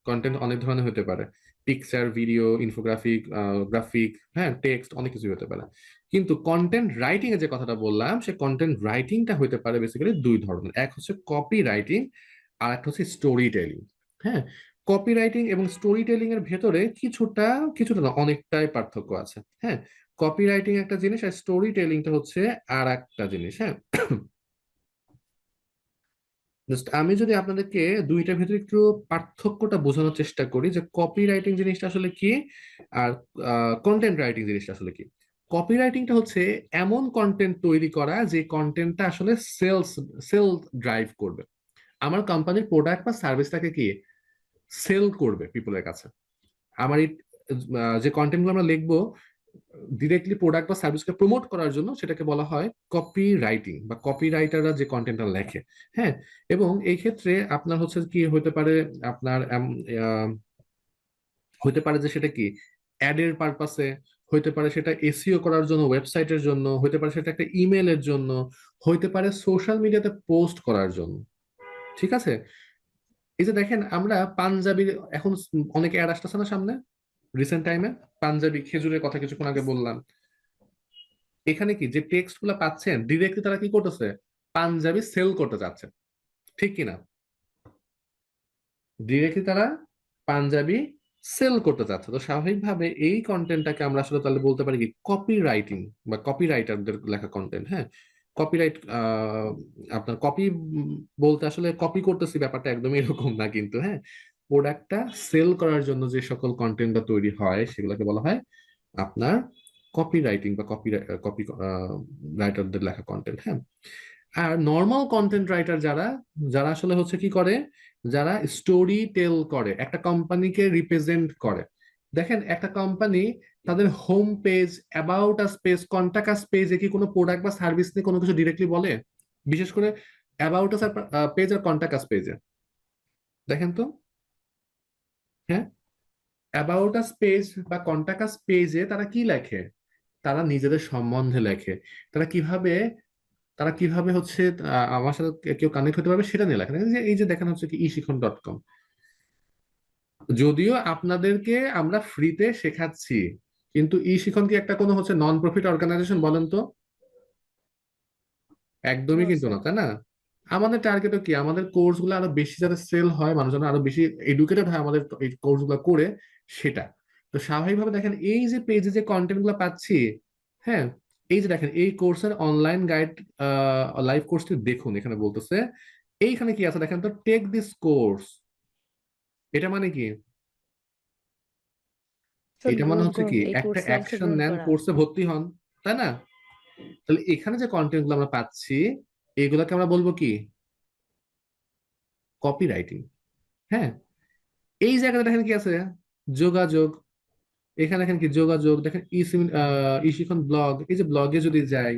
Content অনেক ধরনের হতে পারে, পিকচার, ভিডিও, ইনফোগ্রাফিক, গ্রাফিক, হ্যাঁ, টেক্সট, অনেক কিছু হতে পারে। কিন্তু কন্টেন্ট রাইটিং এর যে কথাটা বললাম, সে কন্টেন্ট রাইটিংটা হতে পারে বেসিক্যালি দুই ধরনের। এক হচ্ছে কপি রাইটিং, আর একটা হচ্ছে স্টোরি টেলিং। হ্যাঁ, কপি রাইটিং এবং স্টোরি টেলিং এর ভেতরে কিছুটা, কিছুটা না, অনেকটাই পার্থক্য আছে। হ্যাঁ, কপি রাইটিং একটা জিনিস আর স্টোরি টেলিংটা হচ্ছে আর একটা জিনিস। হ্যাঁ, জাস্ট আমি যদি আপনাদেরকে দুইটার ভিতরে একটু পার্থক্যটা বোঝানোর চেষ্টা করি, যে কপি রাইটিং জিনিসটা আসলে কি আর কন্টেন্ট রাইটিং জিনিসটা আসলে কি। কপি রাইটিংটা হচ্ছে এমন কন্টেন্ট তৈরি করা যে কন্টেন্টটা আসলে সেল ড্রাইভ করবে, আমার কোম্পানির প্রোডাক্ট বা সার্ভিসটাকে কি সেল করবে পিপলের কাছে। আমার এই যে কন্টেন্ট গুলো আমরা লিখবো ডিরেক্টলি প্রোডাক্ট বা সার্ভিসকে প্রমোট করার জন্য, সেটাকে বলা হয় কপি রাইটিং বা কপি রাইটাররা যে কন্টেন্টটা লেখে। হ্যাঁ, এবং এই ক্ষেত্রে আপনার হচ্ছে কি হতে পারে, আপনার হতে পারে যে সেটা কি অ্যাডের পারপাসে, হইতে পারে সেটা এসইও করার জন্য, ওয়েবসাইটের জন্য, হইতে পারে সেটা একটা ইমেলের জন্য, হইতে পারে সোশ্যাল মিডিয়াতে পোস্ট করার জন্য। ঠিক আছে, এই যে দেখেন আমরা পাঞ্জাবি, এখন অনেকে অ্যাড আসতেছে না সামনে রিসেন্ট টাইমে, পাঞ্জাবি খেজুরের কথা কিছুক্ষণ আগে বললাম। এখানে কি যে টেক্সট গুলো পাচ্ছেন ডিরেক্টলি তারা কি করতেছে, পাঞ্জাবি সেল করতে যাচ্ছে, ঠিক কিনা? ডিরেক্টলি তারা পাঞ্জাবি সেল করতে চাচ্ছে, তো স্বাভাবিকভাবে এই কন্টেন্টটাকে আমরা আসলে তাহলে বলতে পারি কি কপি রাইটিং বা কপি রাইটারদের লেখা কন্টেন্ট। হ্যাঁ, কপিরাইট, আপনার কপি বলতে আসলে কপি করতেছি ব্যাপারটা একদমই এরকম না কিন্তু। হ্যাঁ, প্রোডাক্টটা সেল করার জন্য যে সকল কন্টেন্টটা তৈরি হয় সেগুলোকে বলা হয় আপনার কপি রাইটিং বা কপি কপি রাইটারদের লেখা কন্টেন্ট। হ্যাঁ, আর নর্মাল কন্টেন্ট রাইটার যারা, যারা আসলে হচ্ছে কি করে, যারা স্টোরি টেল করে, একটা কোম্পানিকে রিপ্রেজেন্ট করে। দেখেন একটা কোম্পানি তাদের home page, about us page, contact us পেজে কি কোনো প্রোডাক্ট বা সার্ভিস নিয়ে কোনো কিছু ডিরেক্টলি বলে? বিশেষ করে অ্যাবাউট আস পেজ আর কন্টাক্ট আস পেজে দেখেন তো। হ্যাঁ, অ্যাবাউট আস পেজ বা কন্টাক্ট আস পেজে তারা কি লেখে? তারা নিজেদের সম্বন্ধে লেখে, তারা কিভাবে, তারা কিভাবে হচ্ছে আমার সাথে কেউ কানেক্ট হতে পারবে সেটা নিয়ে লেখা। এই যে দেখেন হচ্ছে কি ইশিখন.কম, যদিও আপনাদেরকে আমরা ফ্রিতে শেখাচ্ছি, কিন্তু ইশিখন কি একটা কোনো হচ্ছে নন প্রফিট অর্গানাইজেশন বলেন তো? একদমই নো কিন্তু না, স্যার। তাই না? আমাদের টার্গেটও কি, আমাদের কোর্স গুলো আরো বেশি যাতে সেল হয়, মানুষ যেন আরো বেশি এডুকেটেড হয় আমাদের এই কোর্স গুলো করে, সেটা। তো স্বাভাবিকভাবে দেখেন এই যে পেজে যে কন্টেন্ট গুলো পাচ্ছি, হ্যাঁ, এই যে দেখেন এই কোর্সের অনলাইন গাইড, লাইভ কোর্সটি দেখুন, এখানে বলতেছে এইখানে কি আছে দেখেন তো, টেক দিস কোর্স। এটা মানে কি? স্যার এটা মানে গ্রহণ হচ্ছে করুন, কি এই একটা কোর্সে অ্যাকশন অংশগ্রহণ নেন, করা। কোর্সে ভর্তি হন, তাই না? তাহলে এখানে যে কন্টেন্ট গুলো আমরা পাচ্ছি এগুলোকে আমরা বলবো কি কপি রাইটিং। হ্যাঁ, এই জায়গাটা দেখেন কি আছে, যোগাযোগ। এখানে দেখেন কি যোগাযোগ, দেখেন ইশিখন ব্লগ, এই যে ব্লগে যদি যাই,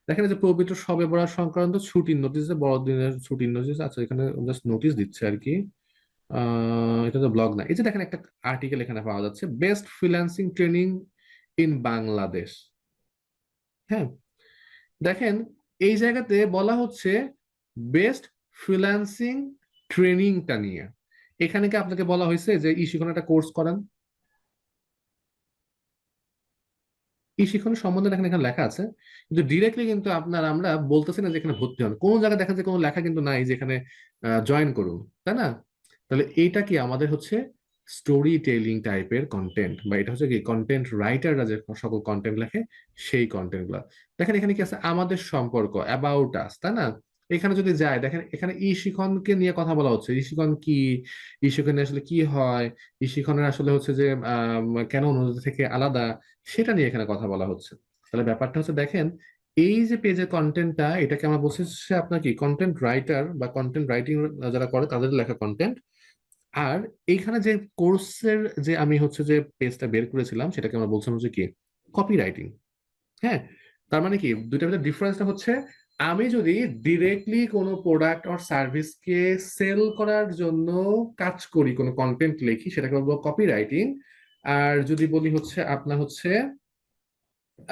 দেখেন এই যে পবিত্র শবে বরাত সংক্রান্ত ছুটির নোটিশ, যে বড়দিনের ছুটির নোটিশ, আচ্ছা এখানে জাস্ট নোটিশ দিচ্ছে আর কি। এটা তো ব্লগ না, এই যে দেখেন একটা আর্টিকেল এখানে পাওয়া যাচ্ছে, best freelancing training in Bangladesh. হ্যাঁ, দেখেন এই জায়গাতে বলা হচ্ছে বেস্ট ফ্রিল্যান্সিং ট্রেনিংটা নিয়ে। এখানে কি আপনাকে বলা হয়েছে যে ই শিখন একটা কোর্স করেন? ই শিখন সম্বন্ধে দেখেন এখানে লেখা আছে, কিন্তু ডিরেক্টলি কিন্তু আপনার আমরা বলতেছি না যে এখানে ভর্তি হন। কোন জায়গায় দেখা যায় কোনো লেখা কিন্তু নাই যে এখানে জয়েন করুন, তাই না? তাহলে এইটা কি আমাদের হচ্ছে স্টোরি টেলিং টাইপের কন্টেন্ট, বা এটা হচ্ছে কি কন্টেন্ট রাইটাররা যে সকল কন্টেন্ট লেখে সেই কন্টেন্ট গুলা। দেখেন এখানে কি আছে, আমাদের সম্পর্ক, অ্যাবাউট আস, তাই না? এখানে যদি যায় দেখেন এখানে ই শিখনকে নিয়ে কথা বলা হচ্ছে, ই শিখন কি, ই শিখনে আসলে কি হয়, ই শিখনের আসলে হচ্ছে যে কেন অন্যদের থেকে আলাদা, সেটা নিয়ে এখানে কথা বলা হচ্ছে। তাহলে ব্যাপারটা হচ্ছে দেখেন এই যে পেজের কন্টেন্টটা, এটাকে আমরা বলছি সে আপনার কি কন্টেন্ট রাইটার বা কন্টেন্ট রাইটিং যারা করে তাদের লেখা কন্টেন্ট। আর এইখানে যে কোর্সের যে আমি হচ্ছে যে পেজটা বের করেছিলাম সেটাকে আমরা বলছিলাম হচ্ছে কি কপি রাইটিং। হ্যাঁ, তার মানে কি দুইটার ভিতরে ডিফারেন্সটা হচ্ছে, আমি যদি ডিরেক্টলি কোনো প্রোডাক্ট অর সার্ভিসকে সেল করার জন্য কাজ করি, কোনো কন্টেন্ট লিখি, সেটাকে বলবো কপি রাইটিং। আর যদি বলি হচ্ছে আপনার হচ্ছে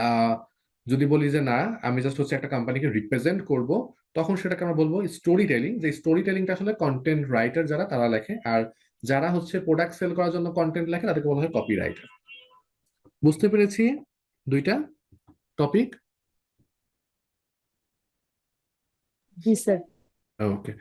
আহ যদি বলি যে না, আমি জাস্ট হচ্ছে একটা কোম্পানিকে রিপ্রেজেন্ট করব, তখন সেটাকে আমরা বলবো স্টোরি টেলিং। যে স্টোরি টেলিংটা আসলে কন্টেন্ট রাইটার যারা তারা লেখে। আর যারা হচ্ছে প্রোডাক্ট সেল করার জন্য কন্টেন্ট লেখে তাদেরকে বলা হয় কপিরাইটার। বুঝতে পেরেছি দুইটা টপিক? জি স্যার। ওকে।